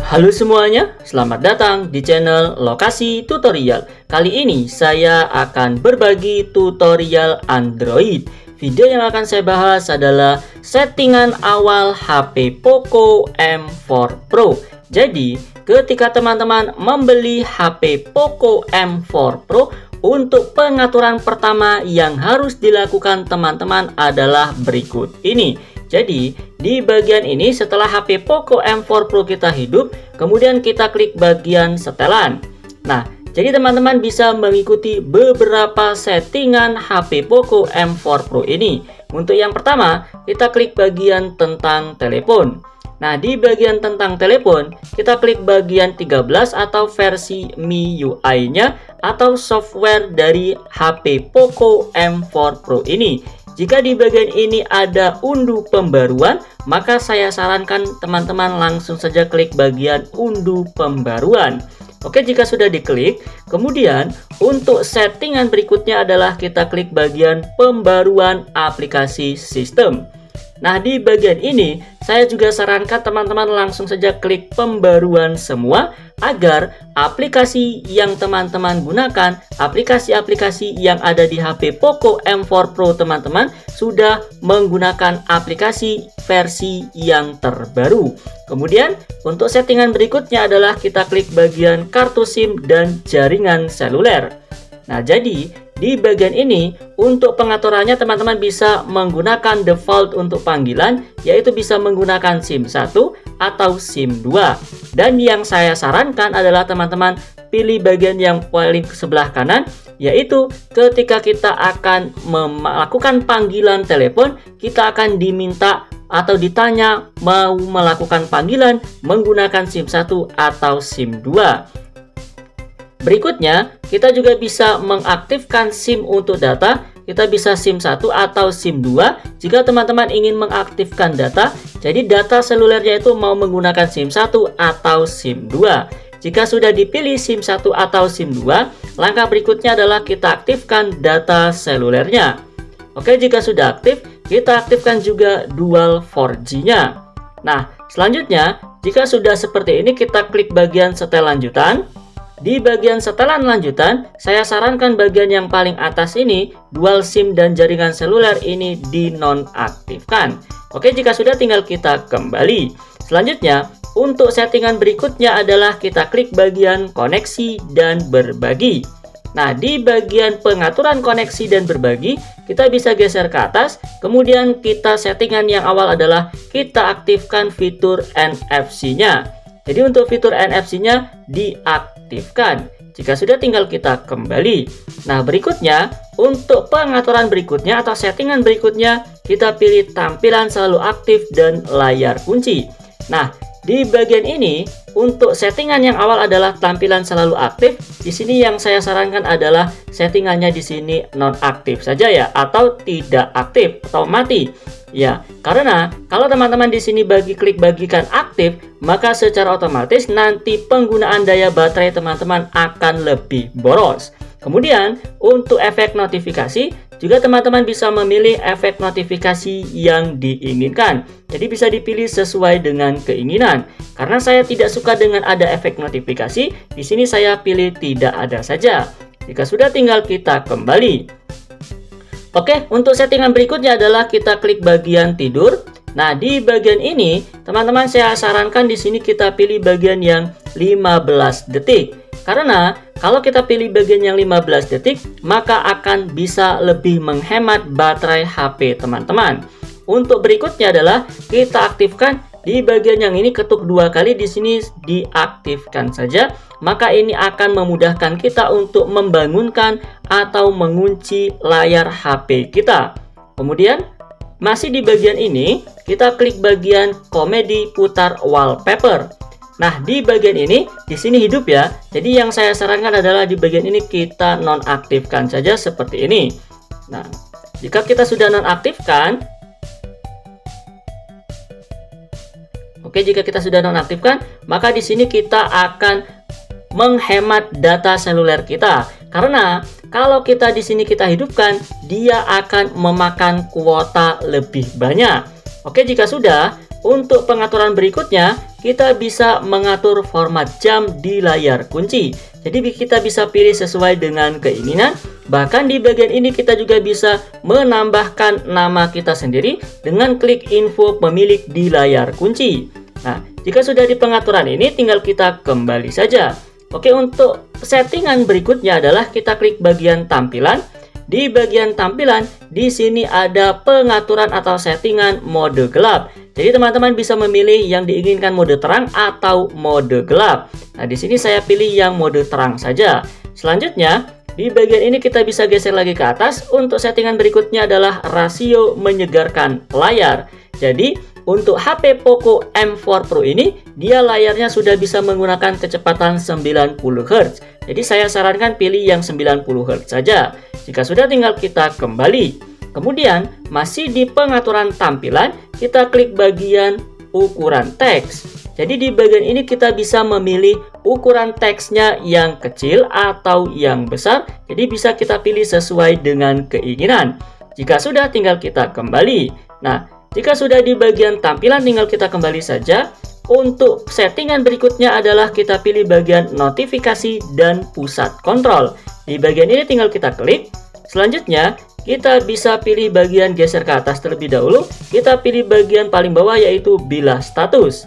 Halo semuanya, selamat datang di channel Lokasi Tutorial. Kali ini saya akan berbagi tutorial Android. Video yang akan saya bahas adalah settingan awal HP Poco M4 Pro. Jadi, ketika teman-teman membeli HP Poco M4 Pro, untuk pengaturan pertama yang harus dilakukan teman-teman adalah berikut ini. Jadi, di bagian ini setelah HP Poco M4 Pro kita hidup, kemudian kita klik bagian setelan. Nah, jadi teman-teman bisa mengikuti beberapa settingan HP Poco M4 Pro ini. Untuk yang pertama, kita klik bagian tentang telepon. Nah, di bagian tentang telepon, kita klik bagian 13 atau versi MIUI-nya atau software dari HP Poco M4 Pro ini. Jika di bagian ini ada unduh pembaruan, maka saya sarankan teman-teman langsung saja klik bagian unduh pembaruan. Oke, jika sudah diklik, kemudian untuk settingan berikutnya adalah kita klik bagian pembaruan aplikasi sistem. Nah, di bagian ini saya juga sarankan teman-teman langsung saja klik pembaruan semua agar aplikasi yang teman-teman gunakan, aplikasi-aplikasi yang ada di HP Poco M4 Pro teman-teman sudah menggunakan aplikasi versi yang terbaru. Kemudian untuk settingan berikutnya adalah kita klik bagian kartu SIM dan jaringan seluler. Nah, jadi di bagian ini untuk pengaturannya teman-teman bisa menggunakan default untuk panggilan, yaitu bisa menggunakan SIM 1 atau SIM 2. Dan yang saya sarankan adalah teman-teman pilih bagian yang paling sebelah kanan, yaitu ketika kita akan melakukan panggilan telepon, kita akan diminta atau ditanya mau melakukan panggilan menggunakan SIM 1 atau SIM 2. Berikutnya, kita juga bisa mengaktifkan SIM untuk data. Kita bisa SIM 1 atau SIM 2 jika teman-teman ingin mengaktifkan data. Jadi data selulernya itu mau menggunakan SIM 1 atau SIM 2. Jika sudah dipilih SIM 1 atau SIM 2, langkah berikutnya adalah kita aktifkan data selulernya. Oke, jika sudah aktif, kita aktifkan juga dual 4G-nya. Nah, selanjutnya, jika sudah seperti ini, kita klik bagian setel lanjutan. Di bagian setelan lanjutan, saya sarankan bagian yang paling atas ini, dual SIM dan jaringan seluler ini dinonaktifkan. Oke, jika sudah tinggal kita kembali. Selanjutnya, untuk settingan berikutnya adalah kita klik bagian koneksi dan berbagi. Nah, di bagian pengaturan koneksi dan berbagi, kita bisa geser ke atas. Kemudian kita settingan yang awal adalah kita aktifkan fitur NFC-nya. Jadi untuk fitur NFC-nya diaktifkan. Jika sudah tinggal kita kembali. Nah, berikutnya untuk pengaturan berikutnya atau settingan berikutnya kita pilih tampilan selalu aktif dan layar kunci. Nah, di bagian ini untuk settingan yang awal adalah tampilan selalu aktif. Di sini yang saya sarankan adalah settingannya di sini nonaktif saja ya, atau tidak aktif atau mati. Ya, karena kalau teman-teman di sini klik bagikan aktif, maka secara otomatis nanti penggunaan daya baterai teman-teman akan lebih boros. Kemudian untuk efek notifikasi juga teman-teman bisa memilih efek notifikasi yang diinginkan. Jadi bisa dipilih sesuai dengan keinginan. Karena saya tidak suka dengan ada efek notifikasi, di sini saya pilih tidak ada saja. Jika sudah tinggal kita kembali. Oke, untuk settingan berikutnya adalah kita klik bagian tidur. Nah, di bagian ini, teman-teman saya sarankan di sini kita pilih bagian yang 15 detik. Karena kalau kita pilih bagian yang 15 detik, maka akan bisa lebih menghemat baterai HP teman-teman. Untuk berikutnya adalah kita aktifkan di bagian yang ini, ketuk 2 kali di sini diaktifkan saja. Maka ini akan memudahkan kita untuk membangunkan atau mengunci layar HP kita. Kemudian masih di bagian ini, kita klik bagian komedi putar wallpaper. Nah, di bagian ini, di sini hidup ya. Jadi yang saya sarankan adalah di bagian ini kita nonaktifkan saja seperti ini. Nah, jika kita sudah nonaktifkan, oke, jika kita sudah nonaktifkan, maka di sini kita akan menghemat data seluler kita. Karena kalau kita di sini kita hidupkan, dia akan memakan kuota lebih banyak. Oke, jika sudah, untuk pengaturan berikutnya kita bisa mengatur format jam di layar kunci. Jadi kita bisa pilih sesuai dengan keinginan. Bahkan di bagian ini kita juga bisa menambahkan nama kita sendiri dengan klik info pemilik di layar kunci. Nah, jika sudah di pengaturan ini tinggal kita kembali saja. Oke, untuk settingan berikutnya adalah kita klik bagian tampilan. Di bagian tampilan, di sini ada pengaturan atau settingan mode gelap. Jadi teman-teman bisa memilih yang diinginkan mode terang atau mode gelap. Nah, di sini saya pilih yang mode terang saja. Selanjutnya, di bagian ini kita bisa geser lagi ke atas. Untuk settingan berikutnya adalah rasio menyegarkan layar. Jadi, untuk HP Poco M4 Pro ini, dia layarnya sudah bisa menggunakan kecepatan 90 Hz. Jadi saya sarankan pilih yang 90 Hz saja. Jika sudah tinggal kita kembali. Kemudian, masih di pengaturan tampilan, kita klik bagian ukuran teks. Jadi di bagian ini kita bisa memilih ukuran teksnya yang kecil atau yang besar. Jadi bisa kita pilih sesuai dengan keinginan. Jika sudah tinggal kita kembali. Nah, jika sudah di bagian tampilan tinggal kita kembali saja. Untuk settingan berikutnya adalah kita pilih bagian notifikasi dan pusat kontrol. Di bagian ini tinggal kita klik. Selanjutnya kita bisa pilih bagian geser ke atas terlebih dahulu. Kita pilih bagian paling bawah yaitu bilas status.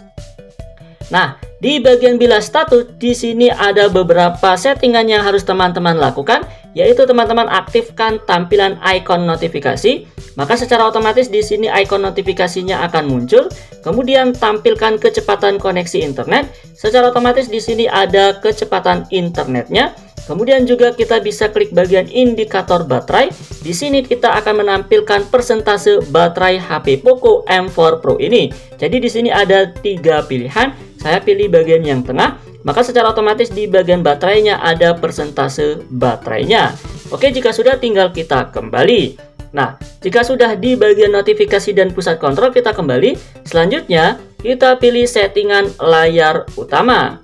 Nah, di bagian bilas status di sini ada beberapa settingan yang harus teman-teman lakukan, yaitu teman-teman aktifkan tampilan icon notifikasi. Maka secara otomatis di sini icon notifikasinya akan muncul. Kemudian tampilkan kecepatan koneksi internet. Secara otomatis di sini ada kecepatan internetnya. Kemudian juga kita bisa klik bagian indikator baterai. Di sini kita akan menampilkan persentase baterai HP Poco M4 Pro ini. Jadi di sini ada 3 pilihan. Saya pilih bagian yang tengah. Maka secara otomatis di bagian baterainya ada persentase baterainya. Oke, jika sudah tinggal kita kembali. Nah, jika sudah di bagian notifikasi dan pusat kontrol, kita kembali. Selanjutnya, kita pilih settingan layar utama.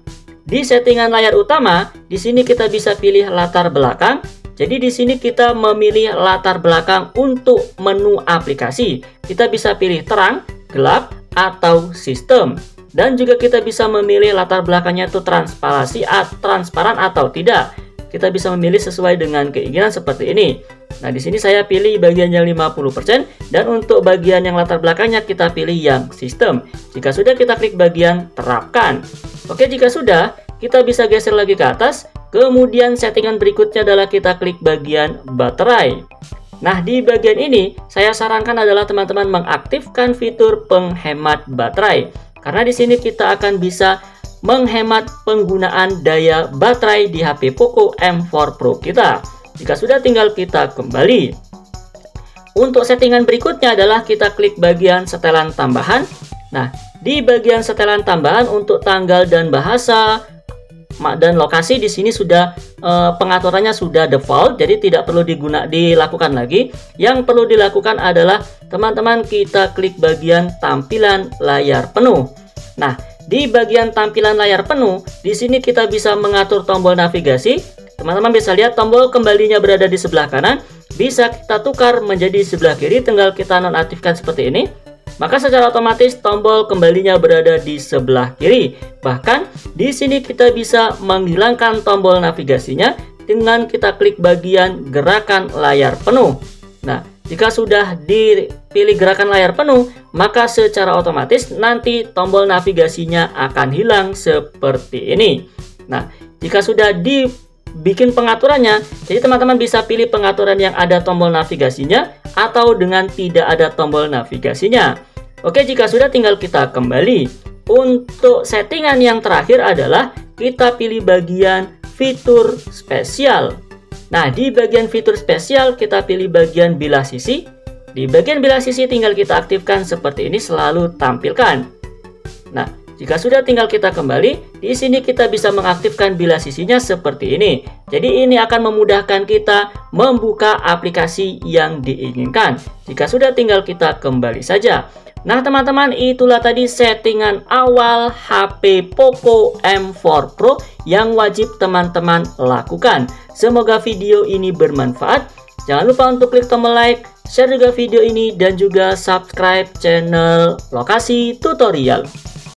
Di settingan layar utama, di sini kita bisa pilih latar belakang. Jadi di sini kita memilih latar belakang untuk menu aplikasi. Kita bisa pilih terang, gelap, atau sistem. Dan juga kita bisa memilih latar belakangnya itu transparan atau tidak. Kita bisa memilih sesuai dengan keinginan seperti ini. Nah, di sini saya pilih bagian yang 50% dan untuk bagian yang latar belakangnya kita pilih yang sistem. Jika sudah kita klik bagian terapkan. Oke, jika sudah kita bisa geser lagi ke atas. Kemudian settingan berikutnya adalah kita klik bagian baterai. Nah, di bagian ini saya sarankan adalah teman-teman mengaktifkan fitur penghemat baterai. Karena di sini kita akan bisa menghemat penggunaan daya baterai di HP Poco M4 Pro kita. Jika sudah tinggal kita kembali. Untuk settingan berikutnya adalah kita klik bagian setelan tambahan. Nah, di bagian setelan tambahan untuk tanggal dan bahasa dan lokasi di sini sudah pengaturannya sudah default, jadi tidak perlu dilakukan lagi. Yang perlu dilakukan adalah teman-teman kita klik bagian tampilan layar penuh. Nah, di bagian tampilan layar penuh, di sini kita bisa mengatur tombol navigasi. Teman-teman bisa lihat tombol kembalinya berada di sebelah kanan. Bisa kita tukar menjadi sebelah kiri, tinggal kita nonaktifkan seperti ini. Maka secara otomatis tombol kembalinya berada di sebelah kiri. Bahkan di sini kita bisa menghilangkan tombol navigasinya dengan kita klik bagian gerakan layar penuh. Nah, jika sudah dipilih gerakan layar penuh, maka secara otomatis nanti tombol navigasinya akan hilang seperti ini. Nah, jika sudah dibikin pengaturannya, jadi teman-teman bisa pilih pengaturan yang ada tombol navigasinya atau dengan tidak ada tombol navigasinya. Oke, jika sudah tinggal kita kembali. Untuk settingan yang terakhir adalah kita pilih bagian fitur spesial. Nah, di bagian fitur spesial kita pilih bagian bilas sisi. Di bagian bilas sisi tinggal kita aktifkan seperti ini, selalu tampilkan. Nah, jika sudah tinggal kita kembali, di sini kita bisa mengaktifkan bilas sisinya seperti ini. Jadi ini akan memudahkan kita membuka aplikasi yang diinginkan. Jika sudah tinggal kita kembali saja. Nah, teman-teman, itulah tadi settingan awal HP Poco M4 Pro yang wajib teman-teman lakukan. Semoga video ini bermanfaat. Jangan lupa untuk klik tombol like, share juga video ini, dan juga subscribe channel Lokasi Tutorial.